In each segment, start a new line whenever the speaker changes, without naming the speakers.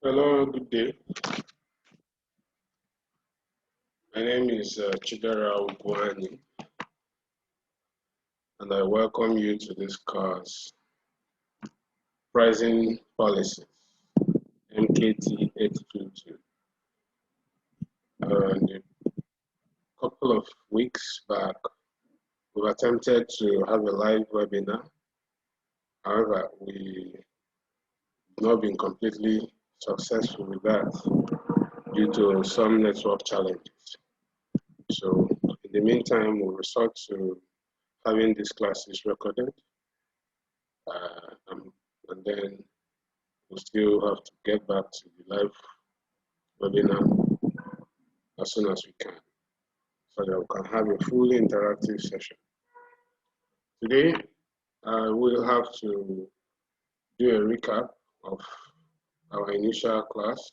Hello, good day. My name is Chidera Ugwani, and I welcome you to this course, Pricing Policies, MKT 822. And a couple of weeks back, we attempted to have a live webinar. However, we have not been completely successful with that due to some network challenges. So, in the meantime, we'll resort to having these classes recorded. And then we still have to get back to the live webinar as soon as we can so that we can have a fully interactive session. Today, we'll have to do a recap of our initial class,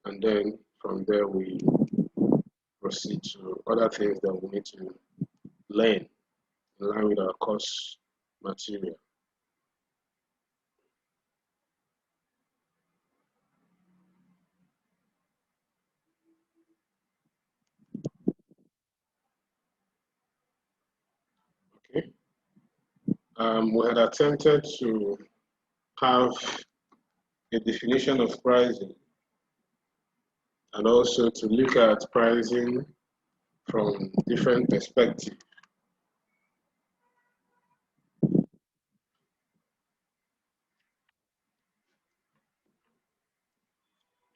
and then from there we proceed to other things that we need to learn in line with our course material. Okay. We had attempted to have a definition of pricing and also to look at pricing from different perspectives.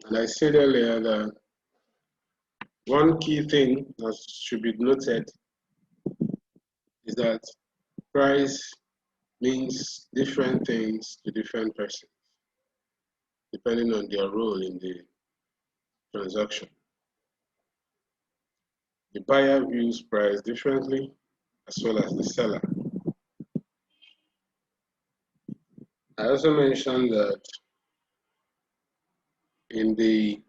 And I said earlier that one key thing that should be noted is that price means different things to different persons, depending on their role in the transaction. The buyer views price differently, as well as the seller. I also mentioned that in a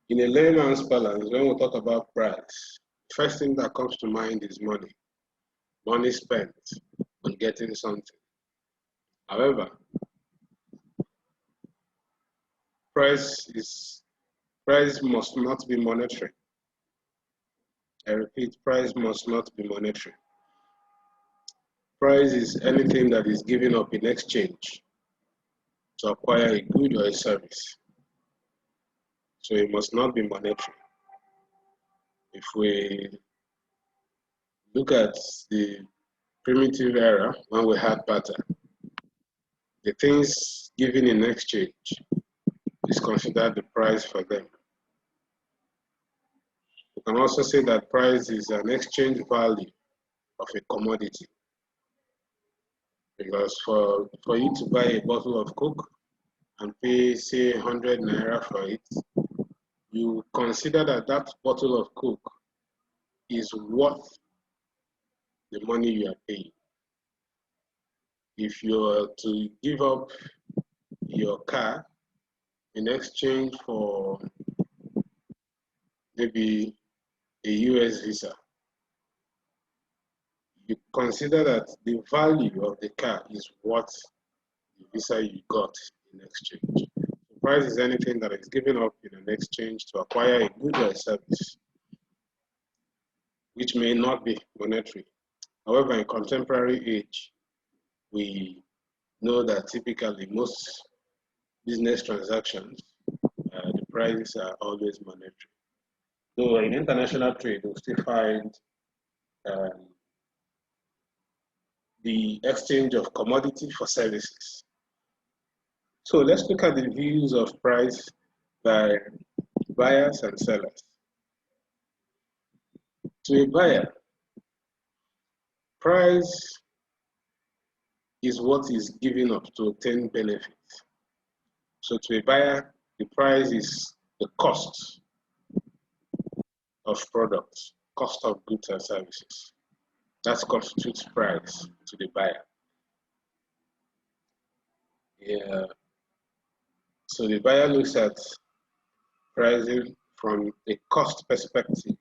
layman's balance, when we talk about price, the first thing that comes to mind is money. Money spent on getting something. However, price must not be monetary. I repeat, price must not be monetary. Price is anything that is given up in exchange to acquire a good or a service. So it must not be monetary. If we look at the primitive era when we had barter, the things given in exchange is considered the price for them. We can also say that price is an exchange value of a commodity. Because for you to buy a bottle of Coke and pay, say, 100 naira for it, you consider that that bottle of Coke is worth the money you are paying. If you are to give up your car in exchange for maybe a US visa, you consider that the value of the car is what the visa you got in exchange. The price is anything that is given up in an exchange to acquire a good or a service, which may not be monetary. However, in contemporary age, we know that typically most business transactions, the prices are always monetary. So in international trade, we'll still find the exchange of commodity for services. So let's look at the views of price by buyers and sellers. To a buyer, price is what is given up to obtain benefits. So to a buyer, the price is the cost of products, cost of goods and services. That constitutes price to the buyer. Yeah. So the buyer looks at pricing from a cost perspective.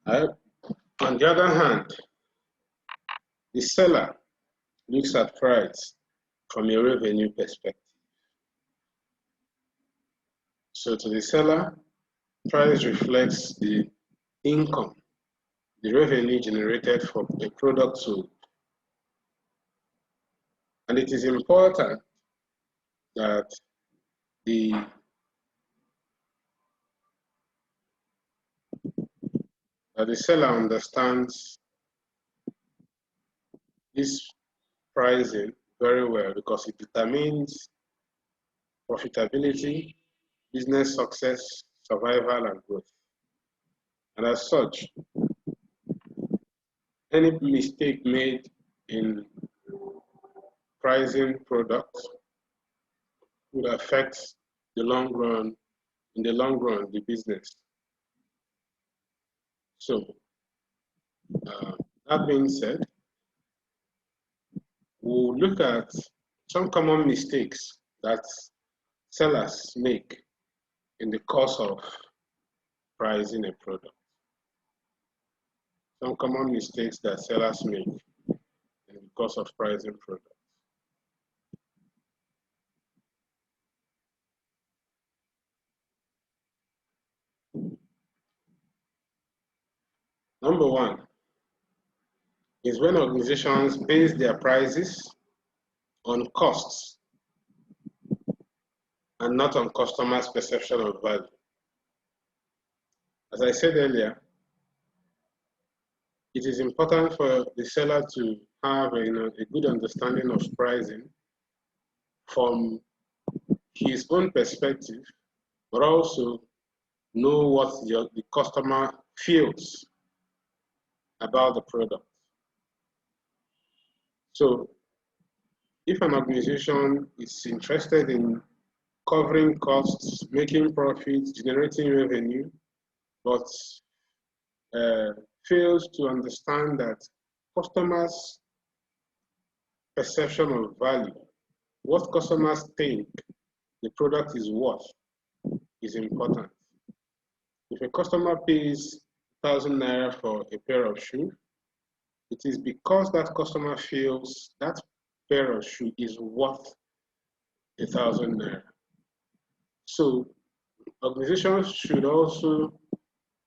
On the other hand, the seller looks at price from a revenue perspective. So to the seller, price reflects the income, the revenue generated from a product sold. And it is important that the seller understands this pricing very well, because it determines profitability, business success, survival, and growth. And as such, any mistake made in pricing products would affect in the long run, the business. So, that being said, we'll look at some common mistakes that sellers make in the course of pricing a product. Some common mistakes that sellers make in the course of pricing products. Number one is when organizations base their prices on costs and not on customers' perception of value. As I said earlier, it is important for the seller to have a good understanding of pricing from his own perspective, but also know what the customer feels about the product. So if an organization is interested in covering costs, making profits, generating revenue, but fails to understand that customers' perception of value, what customers think the product is worth, is important. If a customer pays 1,000 naira for a pair of shoes, it is because that customer feels that pair of shoes is worth 1,000 naira. So organizations should also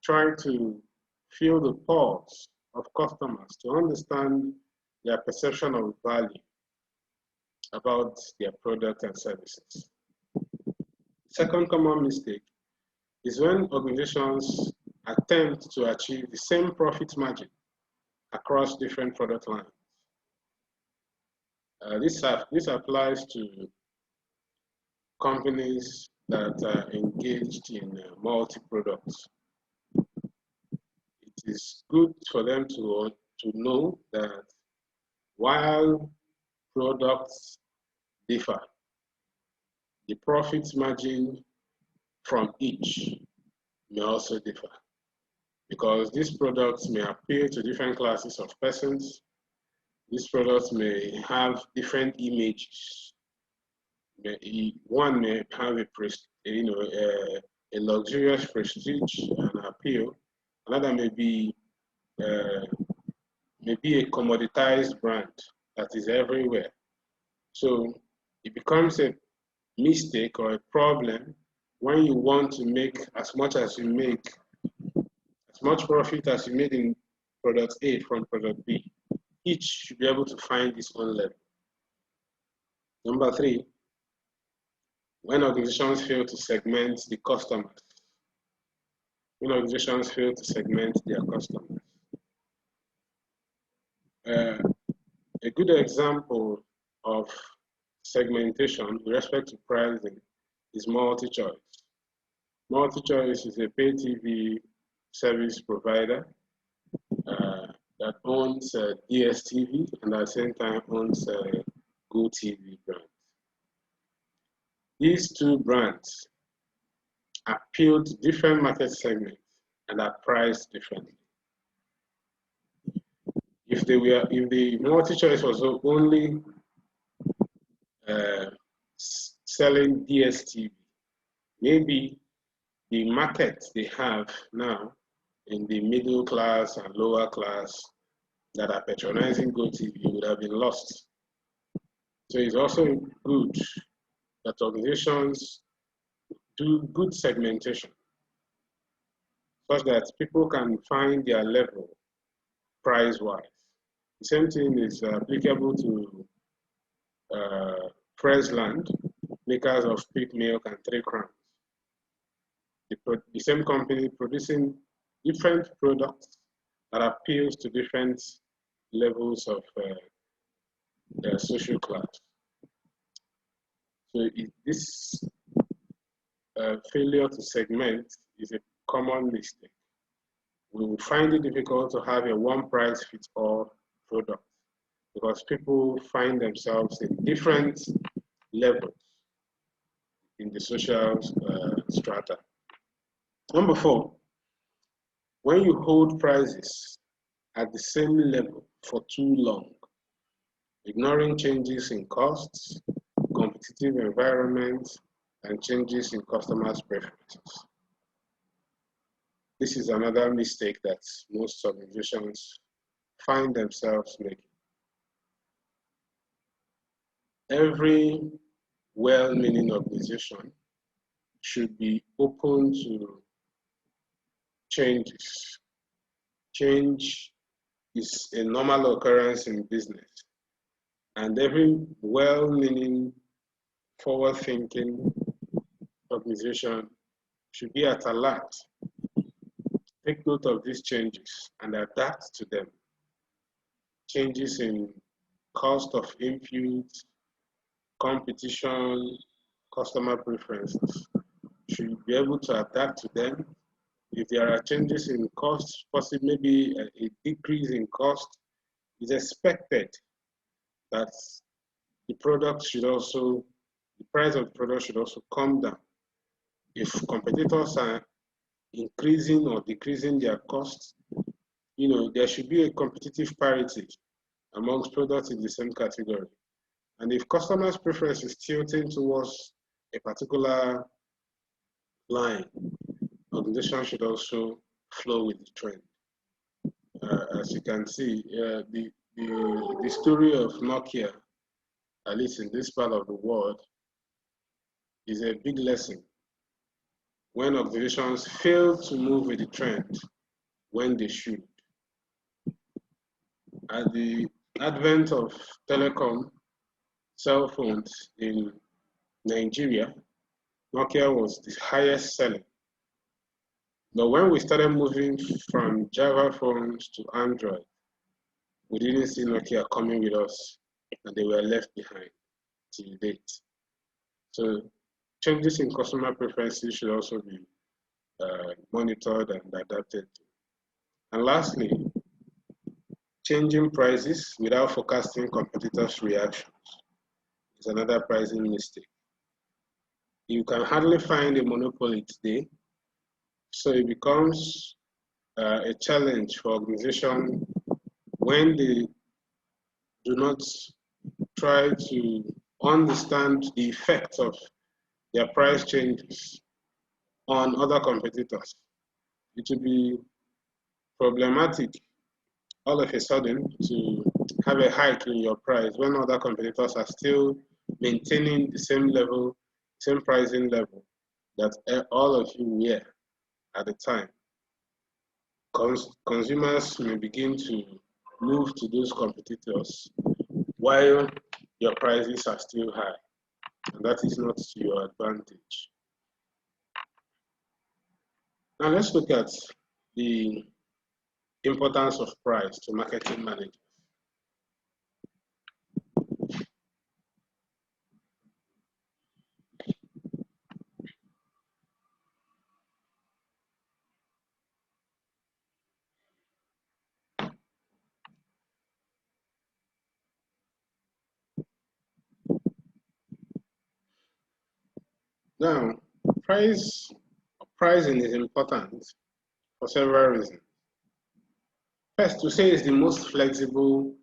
try to feel the pulse of customers to understand their perception of value about their products and services. Second common mistake is when organizations attempt to achieve the same profit margin across different product lines. This applies to companies that are engaged in multi-products. It is good for them to know that while products differ, the profit margin from each may also differ, because these products may appeal to different classes of persons. These products may have different images. One may have a luxurious prestige and appeal. Another may be a commoditized brand that is everywhere. So it becomes a mistake or a problem when you want to make as much profit as you made in product A from product B. Each should be able to find its own level. Number three, when organizations fail to segment the customers. When organizations fail to segment their customers. A good example of segmentation with respect to pricing is MultiChoice. MultiChoice is a pay TV service provider that owns DSTV and at the same time owns GoTV brand. These two brands appeal to different market segments and are priced differently. If the MultiChoice was only selling DSTV, maybe the market they have now in the middle class and lower class that are patronizing GoTV would have been lost. So it's also good that organizations do good segmentation such that people can find their level price-wise. The same thing is applicable to Friesland, makers of peak milk and 3 crowns. The same company producing different products that appeals to different levels of their social class. So this failure to segment is a common mistake. We will find it difficult to have a one-price-fits-all product because people find themselves in different levels in the social strata. Number 4, when you hold prices at the same level for too long, ignoring changes in costs, competitive environment, and changes in customers' preferences. This is another mistake that most organizations find themselves making. Every well-meaning organization should be open to changes. Change is a normal occurrence in business, and every well-meaning, forward-thinking organization should be at alert. Take note of these changes and adapt to them. Changes in cost of input, competition, customer preferences. Should be able to adapt to them. If there are changes in cost, possibly maybe a decrease in cost, is expected that the price of the product should also come down. If competitors are increasing or decreasing their costs, there should be a competitive parity amongst products in the same category. And if customers' preference is tilting towards a particular line, organization should also flow with the trend. As you can see, the story of Nokia, at least in this part of the world, is a big lesson. When organizations fail to move with the trend when they should. At the advent of telecom cell phones in Nigeria, Nokia was the highest selling. But when we started moving from Java phones to Android, we didn't see Nokia coming with us, and they were left behind till date. So changes in customer preferences should also be monitored and adapted to. And lastly, changing prices without forecasting competitors' reactions is another pricing mistake. You can hardly find a monopoly today, so it becomes a challenge for organizations when they do not try to understand the effect of their price changes on other competitors. It will be problematic all of a sudden to have a hike in your price when other competitors are still maintaining the same level, same pricing level that all of you were at the time. Consumers may begin to move to those competitors while your prices are still high, and that is not to your advantage. Now let's look at the importance of price to marketing managers. Now, pricing is important for several reasons. First, to say it's the most flexible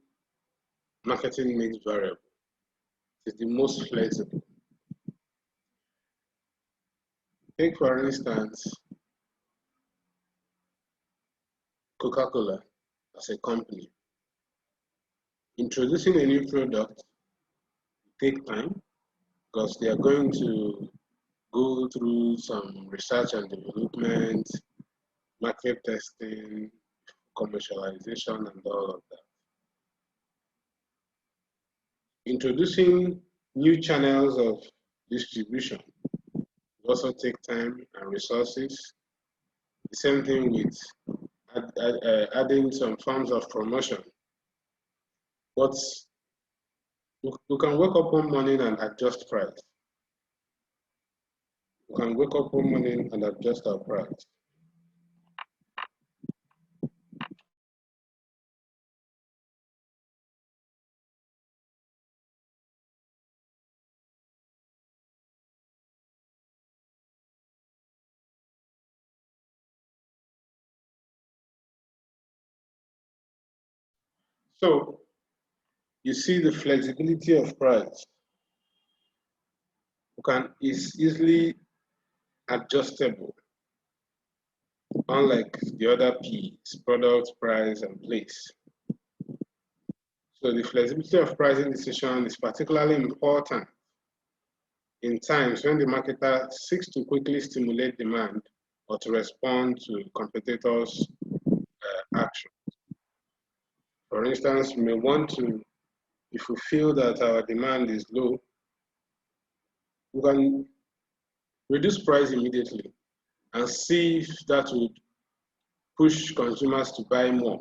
marketing mix variable. It's the most flexible. Take, for instance, Coca-Cola as a company. Introducing a new product take time because they are going to go through some research and development, market testing, commercialization, and all of that. Introducing new channels of distribution will also take time and resources. The same thing with adding some forms of promotion. But we can wake up one morning and adjust price. We can wake up one morning and adjust our price. So you see the flexibility of price is easily adjustable, unlike the other P's, product, price, and place. So the flexibility of pricing decision is particularly important in times when the marketer seeks to quickly stimulate demand or to respond to competitors' action. For instance, we may want to, if we feel that our demand is low, we can reduce price immediately and see if that would push consumers to buy more.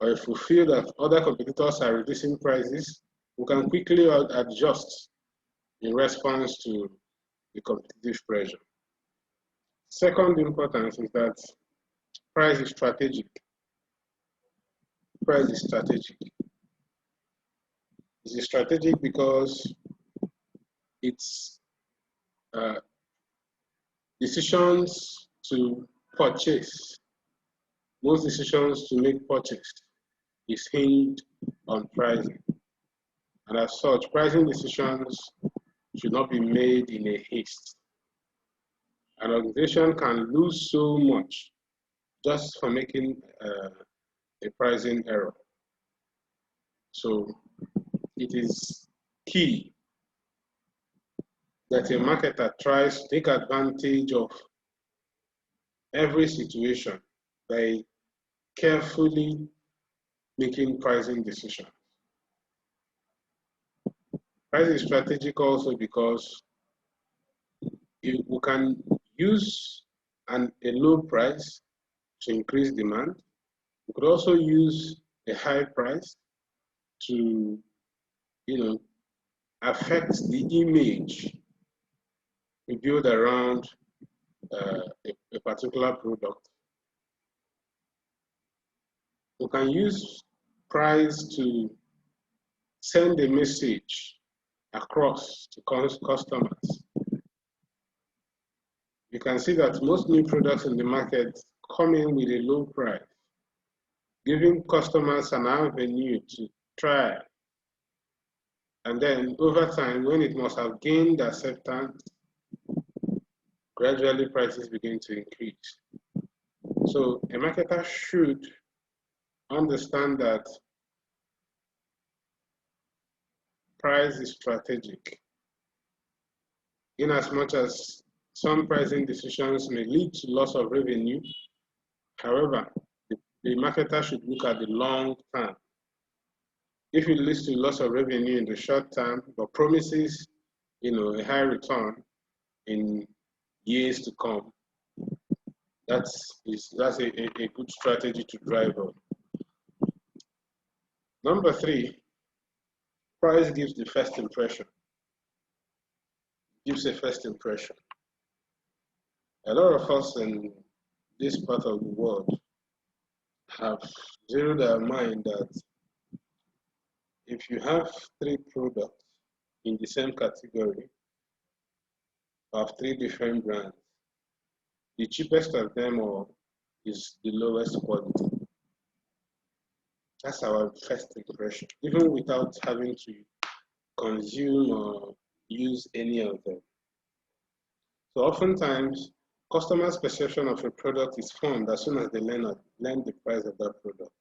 Or if we feel that other competitors are reducing prices, we can quickly adjust in response to the competitive pressure. Second importance is that price is strategic. Price is strategic. It's strategic because it's decisions to purchase. Most decisions to make purchase is hinged on pricing. And as such, pricing decisions should not be made in a haste. An organization can lose so much just for making a pricing error. So it is key that a marketer tries to take advantage of every situation by carefully making pricing decisions. Price is strategic also because we can use a low price to increase demand. We could also use a high price to, affect the image we build around a particular product. We can use price to send a message across to customers. You can see that most new products in the market come in with a low price, giving customers an avenue to try. And then over time, when it must have gained acceptance, gradually prices begin to increase. So a marketer should understand that price is strategic, in as much as some pricing decisions may lead to loss of revenue. However, the marketer should look at the long term. If it leads to loss of revenue in the short term, but promises, a high return in years to come, that's a good strategy to drive on. Number 3, price gives the first impression. Gives a first impression. A lot of us in this part of the world have zeroed our mind that if you have 3 products in the same category of 3 different brands, the cheapest of them all is the lowest quality. That's our first impression, even without having to consume or use any of them. So oftentimes, customers' perception of a product is formed as soon as they learn the price of that product.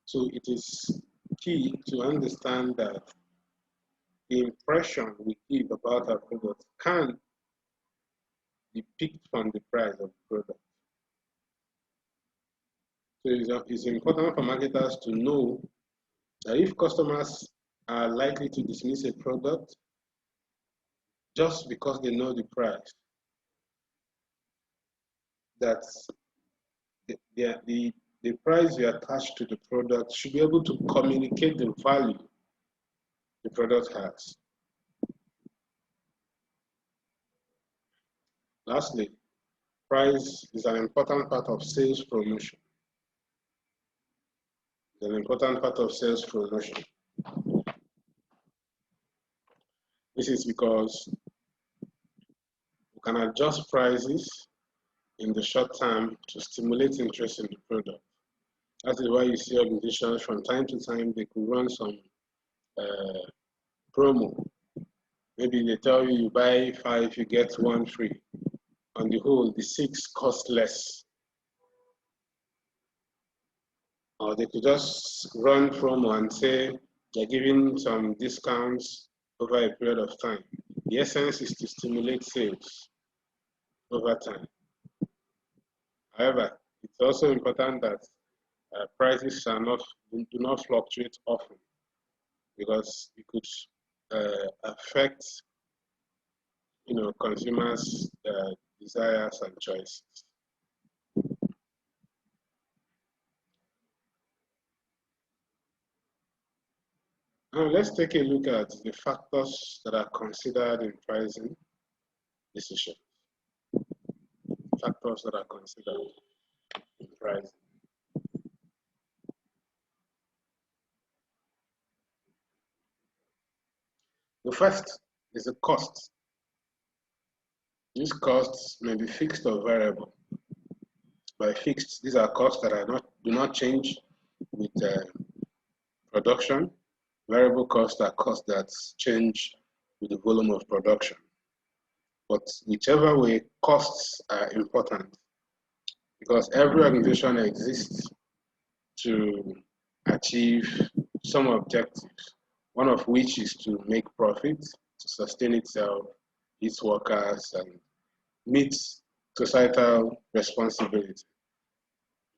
So it is key to understand that the impression we give about our product can be picked from the price of the product. So it's important for marketers to know that if customers are likely to dismiss a product just because they know the price, that the price you attach to the product should be able to communicate the value the product has. Lastly, price is an important part of sales promotion. It's an important part of sales promotion. This is because we can adjust prices in the short term to stimulate interest in the product. That is why you see organizations from time to time, they could run some promo. Maybe they tell you, you buy 5, you get 1 free. On the whole, the 6 cost less. Or they could just run promo and say they're giving some discounts over a period of time. The essence is to stimulate sales over time. However, it's also important that prices do not fluctuate often, because it could affect consumers' desires and choices. Now let's take a look at the factors that are considered in pricing decisions. Factors that are considered in pricing. The first is the cost. These costs may be fixed or variable. By fixed, these are costs that do not change with production. Variable costs are costs that change with the volume of production. But whichever way, costs are important, because every organization exists to achieve some objectives, one of which is to make profit, to sustain itself, its workers, and meet societal responsibility.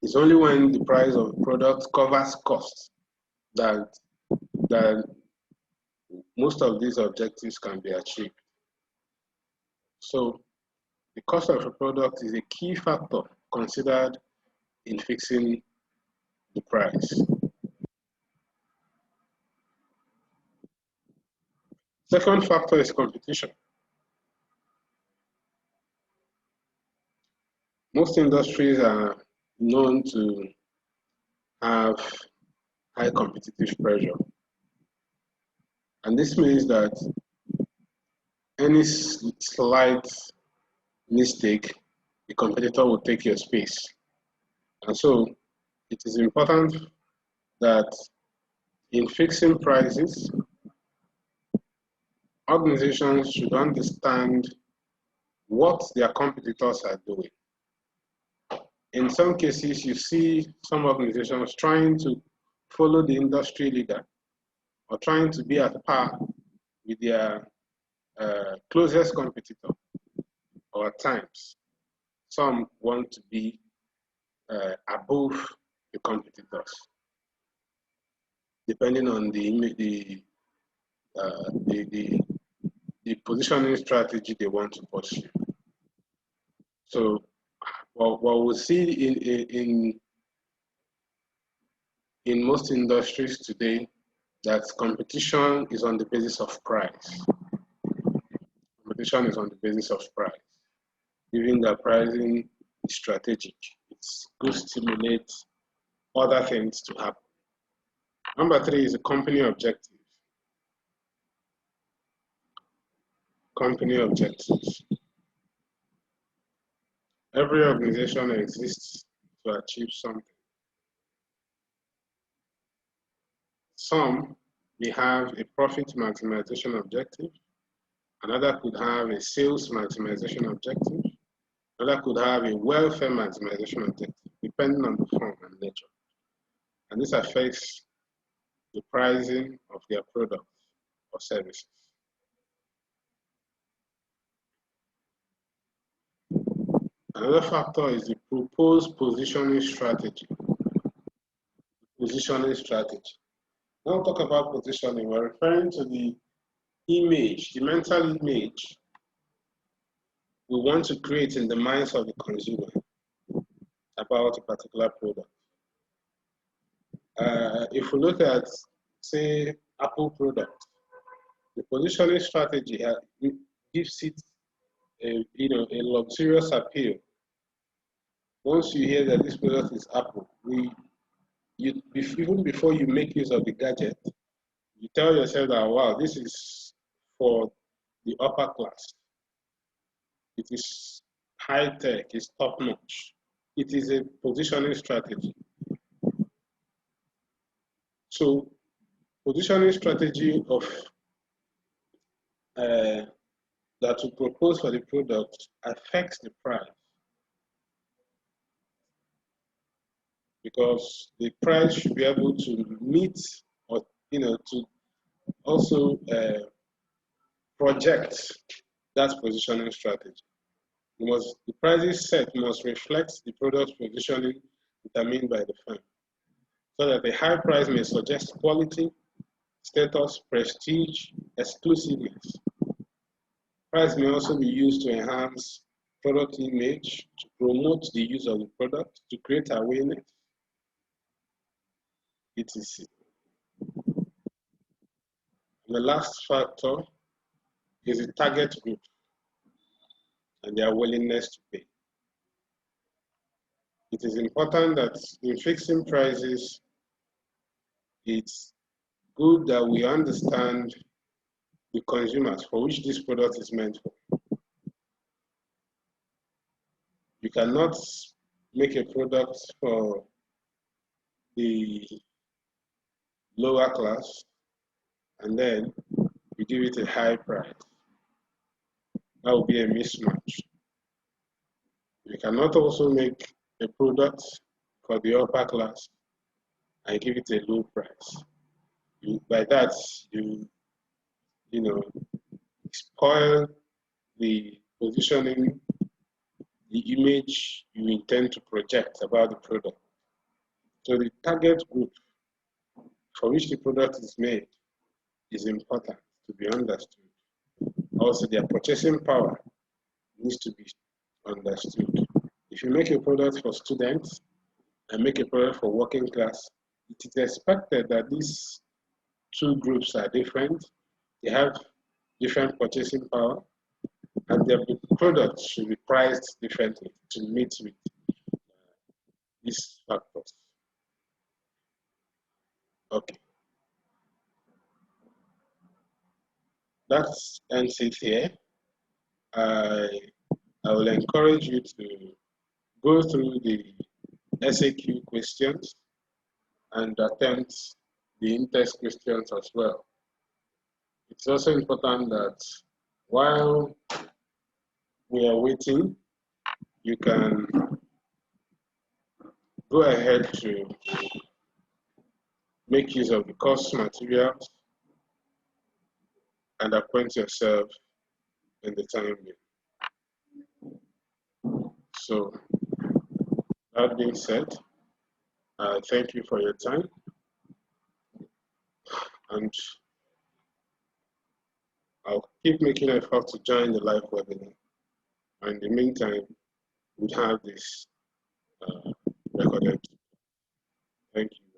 It's only when the price of the product covers costs that most of these objectives can be achieved. So the cost of a product is a key factor considered in fixing the price. Second factor is competition. Most industries are known to have high competitive pressure. And this means that any slight mistake, the competitor will take your space. And so it is important that in fixing prices, organizations should understand what their competitors are doing. In some cases, you see some organizations trying to follow the industry leader or trying to be at par with their closest competitor, or at times, some want to be above the competitors, depending on the positioning strategy they want to pursue. So, what we see in most industries today, that competition is on the basis of price. Competition is on the basis of price. Given that pricing is strategic, it's going to stimulate other things to happen. Number 3 is the company objectives. Company objectives. Every organization exists to achieve something. Some may have a profit maximization objective. Another could have a sales maximization objective. Another could have a welfare maximization objective, depending on the form and nature. And this affects the pricing of their products or services. Another factor is the proposed positioning strategy. Positioning strategy. When we talk about positioning, we're referring to the image, the mental image we want to create in the minds of the consumer about a particular product. If we look at, say, Apple product, the positioning strategy gives it a luxurious appeal. Once you hear that this product is Apple, even before you make use of the gadget, you tell yourself that, wow, this is for the upper class. It is high tech, it's top notch. It is a positioning strategy. So, positioning strategy of that we propose for the product affects the price, because the price should be able to meet, or to also project that positioning strategy. The prices set must reflect the product positioning determined by the firm, so that the high price may suggest quality, status, prestige, exclusiveness. Price may also be used to enhance product image, to promote the use of the product, to create awareness, etc. And the last factor is the target group and their willingness to pay. It is important that in fixing prices, it's good that we understand the consumers for which this product is meant for. You cannot make a product for the lower class and then you give it a high price. That will be a mismatch. You cannot also make a product for the upper class and give it a low price. By that, you spoil the positioning, the image you intend to project about the product. So the target group for which the product is made is important to be understood. Also, their purchasing power needs to be understood. If you make a product for students and make a product for working class, it is expected that these two groups are different. They have different purchasing power, and their products should be priced differently to meet with these factors. Okay. That ends it here. I will encourage you to go through the SAQ questions and attempt the in-test questions as well. It's also important that while we are waiting, you can go ahead to make use of the course materials and acquaint yourself in the time being. So, that being said, thank you for your time, and I'll keep making an effort to join the live webinar. And in the meantime, we'll have this recorded. Thank you.